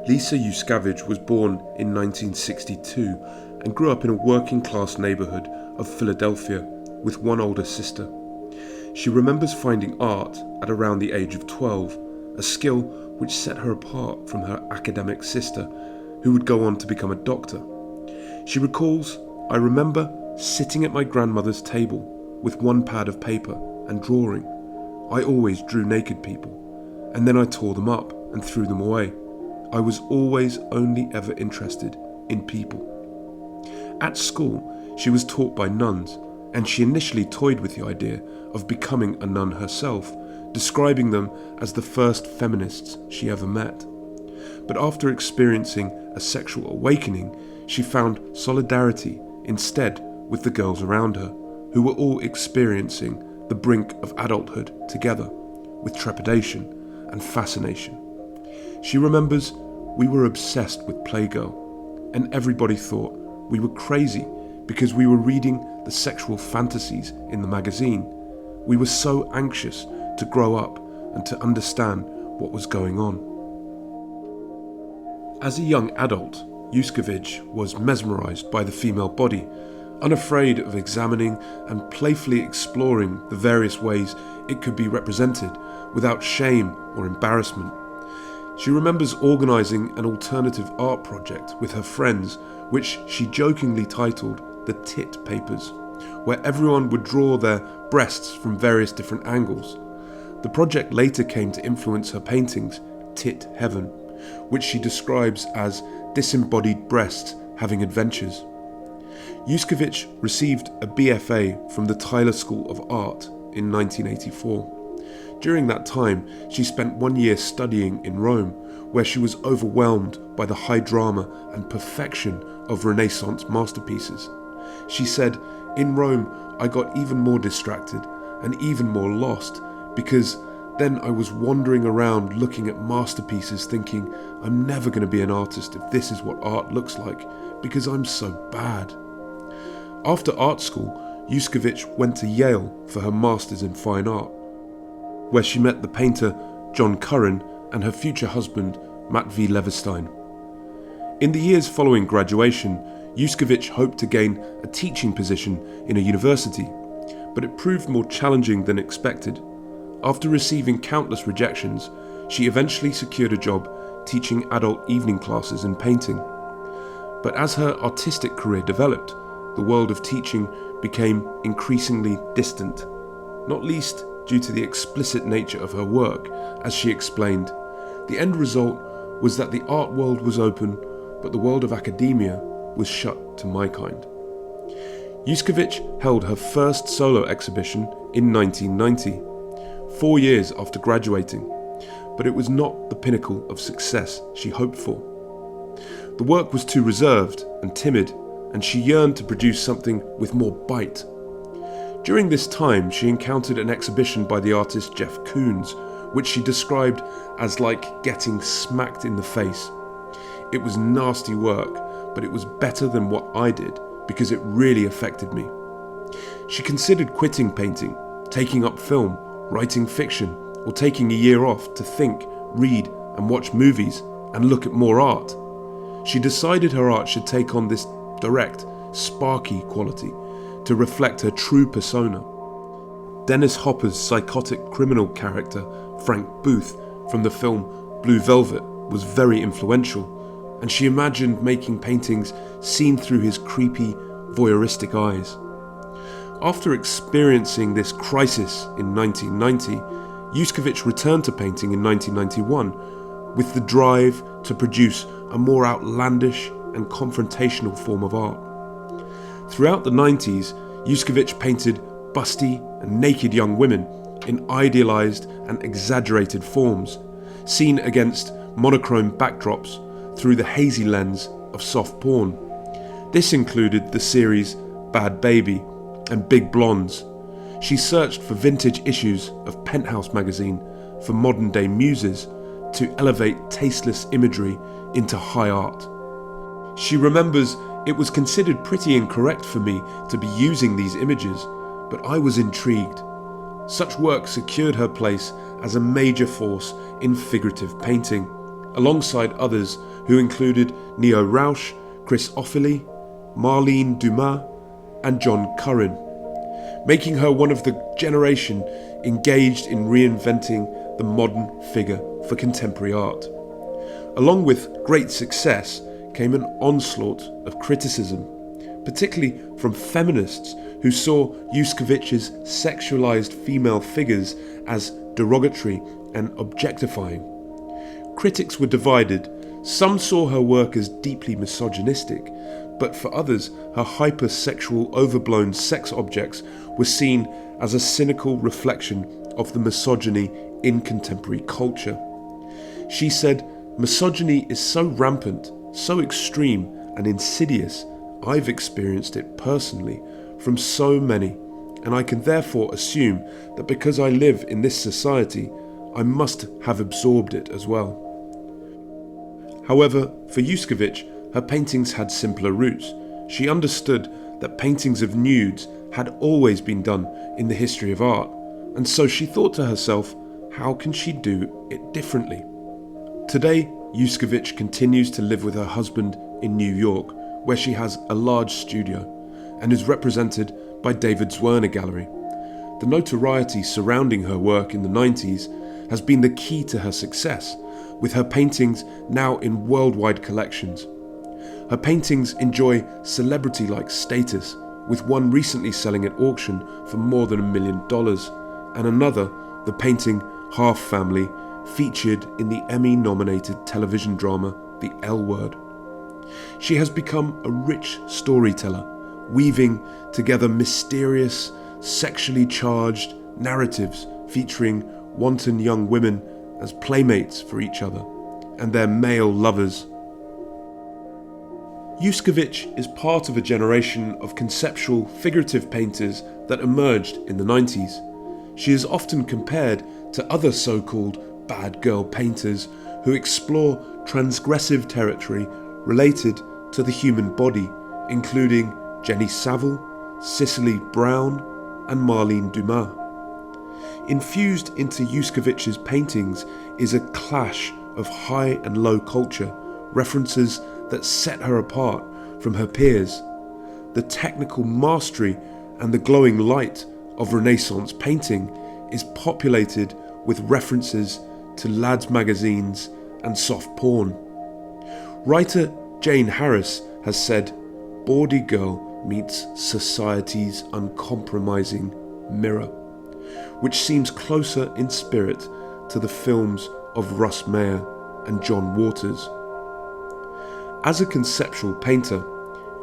Lisa Yuskavage was born in 1962 and grew up in a working-class neighbourhood of Philadelphia with one older sister. She remembers finding art at around the age of 12, a skill which set her apart from her academic sister, who would go on to become a doctor. She recalls, "I remember sitting at my grandmother's table with one pad of paper and drawing. I always drew naked people, and then I tore them up and threw them away. I was always only ever interested in people." At school, she was taught by nuns, and she initially toyed with the idea of becoming a nun herself, describing them as the first feminists she ever met. But after experiencing a sexual awakening, she found solidarity instead with the girls around her, who were all experiencing the brink of adulthood together, with trepidation and fascination. She remembers, "We were obsessed with Playgirl, and everybody thought we were crazy because we were reading the sexual fantasies in the magazine. We were so anxious to grow up and to understand what was going on." As a young adult, Yuskavage was mesmerised by the female body, unafraid of examining and playfully exploring the various ways it could be represented without shame or embarrassment. She remembers organising an alternative art project with her friends, which she jokingly titled the Tit Papers, where everyone would draw their breasts from various different angles. The project later came to influence her paintings, Tit Heaven, which she describes as disembodied breasts having adventures. Yuskavage received a BFA from the Tyler School of Art in 1984. During that time, she spent 1 year studying in Rome, where she was overwhelmed by the high drama and perfection of Renaissance masterpieces. She said, "In Rome, I got even more distracted and even more lost, because then I was wandering around looking at masterpieces thinking, I'm never going to be an artist if this is what art looks like, because I'm so bad." After art school, Yuskavage went to Yale for her Masters in Fine Art, where she met the painter John Curran and her future husband Matt V. Leverstein. In the years following graduation, Yuskavage hoped to gain a teaching position in a university, but it proved more challenging than expected. After receiving countless rejections, she eventually secured a job teaching adult evening classes in painting. But as her artistic career developed, the world of teaching became increasingly distant, not least due to the explicit nature of her work. As she explained, the end result was that the art world was open, but the world of academia was shut to my kind. Yuskavage held her first solo exhibition in 1990, 4 years after graduating, but it was not the pinnacle of success she hoped for. The work was too reserved and timid, and she yearned to produce something with more bite. During this time, she encountered an exhibition by the artist Jeff Koons, which she described as like getting smacked in the face. It was nasty work, but it was better than what I did because it really affected me. She considered quitting painting, taking up film, writing fiction, or taking a year off to think, read, and watch movies and look at more art. She decided her art should take on this direct, sparky quality to reflect her true persona. Dennis Hopper's psychotic criminal character, Frank Booth, from the film Blue Velvet, was very influential, and she imagined making paintings seen through his creepy, voyeuristic eyes. After experiencing this crisis in 1990, Yuskavage returned to painting in 1991 with the drive to produce a more outlandish and confrontational form of art. Throughout the 90s, Yuskavage painted busty and naked young women in idealized and exaggerated forms, seen against monochrome backdrops through the hazy lens of soft porn. This included the series Bad Baby and Big Blondes. She searched for vintage issues of Penthouse magazine for modern-day muses to elevate tasteless imagery into high art. She remembers, "It was considered pretty incorrect for me to be using these images, but I was intrigued." Such work secured her place as a major force in figurative painting, alongside others who included Neo Rausch, Chris Offaly, Marlene Dumas, and John Currin, making her one of the generation engaged in reinventing the modern figure for contemporary art. Along with great success came an onslaught of criticism, particularly from feminists who saw Yuskavage's sexualized female figures as derogatory and objectifying. Critics were divided. Some saw her work as deeply misogynistic, but for others, her hypersexual, overblown sex objects were seen as a cynical reflection of the misogyny in contemporary culture. She said, "Misogyny is so rampant, so extreme and insidious, I've experienced it personally from so many, and I can therefore assume that because I live in this society, I must have absorbed it as well." However, for Yuskavage, her paintings had simpler roots. She understood that paintings of nudes had always been done in the history of art, and so she thought to herself, how can she do it differently? Today, Yuskavage continues to live with her husband in New York, where she has a large studio, and is represented by David Zwirner Gallery. The notoriety surrounding her work in the 90s has been the key to her success, with her paintings now in worldwide collections. Her paintings enjoy celebrity-like status, with one recently selling at auction for more than $1 million, and another, the painting Half Family, featured in the Emmy-nominated television drama The L Word. She has become a rich storyteller, weaving together mysterious, sexually charged narratives featuring wanton young women as playmates for each other and their male lovers. Yuskavage is part of a generation of conceptual, figurative painters that emerged in the 90s. She is often compared to other so-called bad girl painters who explore transgressive territory related to the human body, including Jenny Saville, Cicely Brown, and Marlene Dumas. Infused into Yuskavage's paintings is a clash of high and low culture, references that set her apart from her peers. The technical mastery and the glowing light of Renaissance painting is populated with references to lads' magazines and soft porn. Writer Jane Harris has said, "Bawdy Girl meets society's uncompromising mirror," which seems closer in spirit to the films of Russ Meyer and John Waters. As a conceptual painter,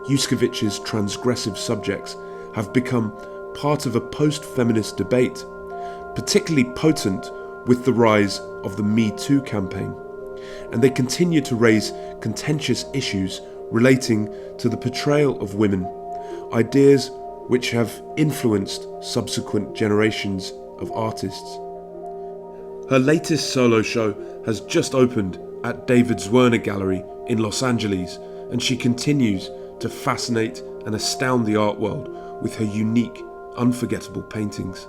Yuskavage's transgressive subjects have become part of a post-feminist debate, particularly potent with the rise of the Me Too campaign, and they continue to raise contentious issues relating to the portrayal of women, ideas which have influenced subsequent generations of artists. Her latest solo show has just opened at David Zwirner Gallery in Los Angeles, and she continues to fascinate and astound the art world with her unique, unforgettable paintings.